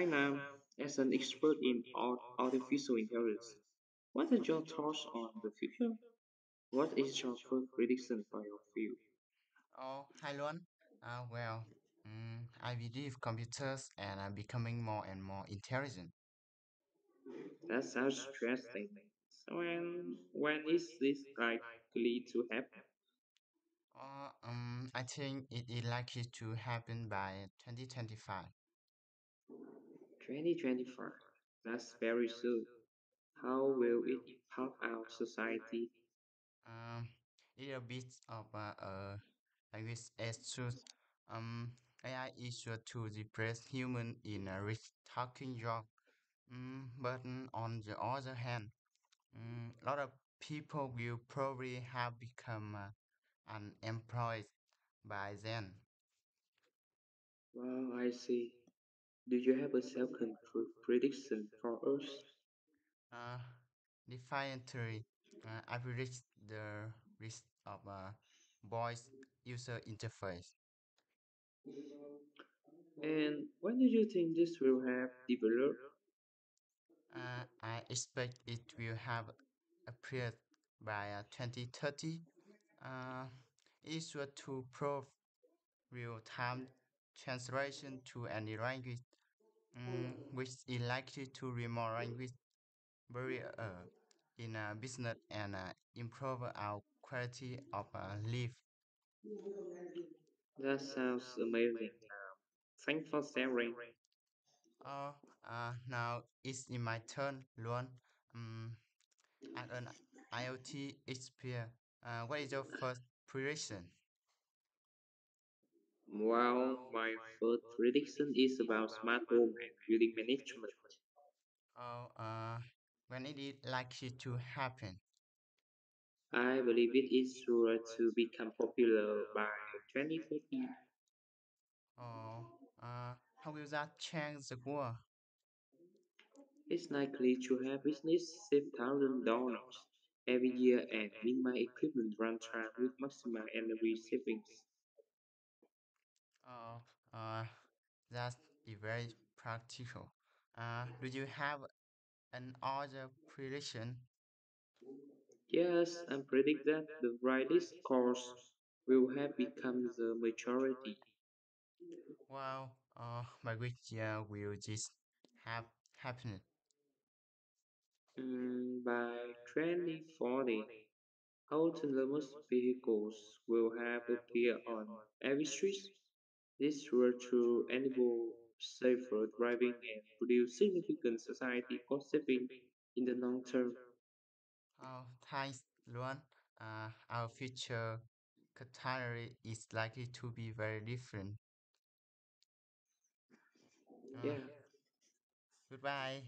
Hi now, as an expert in artificial intelligence, what are your thoughts on the future? What is your first prediction for your field? Oh, hi, Luan. I believe computers are becoming more and more intelligent. That sounds interesting. So when is this likely to happen? I think it is likely to happen by 2025. 2025. That's very soon. How will it impact our society? Um, it's a bit of like this as truth. Um, AI is sure to replace human in a rich talking job. But on the other hand, a lot of people will probably have become unemployed by then. Well, I see. Do you have a second prediction for us? Uh, Defiantly, I predict the risk of a voice user interface. And when do you think this will have developed? I expect it will have appeared by 2030. Uh, it is sure to prove real-time translation to any language, which is likely to remove language barrier in business and improve our quality of life. That sounds amazing. Thanks for sharing. Now it's in my turn, Luan. Um, as an IoT expert, what is your first prediction? Well, my first prediction is about smart home and building management. Oh, when it is likely to happen? I believe it is sure to become popular by 2030. Oh, how will that change the world? It's likely to have business save thousands of dollars every year and minimize equipment runtime with maximum energy savings. Oh, uh, that's very practical. Do you have an other prediction? Yes, and predict that the brightest cars will have become the majority. Well, by which year will this have happened? By 2040, autonomous vehicles will have appeared on every street. This will to enable safer driving and produce significant society cost saving in the long term. Oh, thanks, Luan. Our future category is likely to be very different. Uh, Yeah. Goodbye.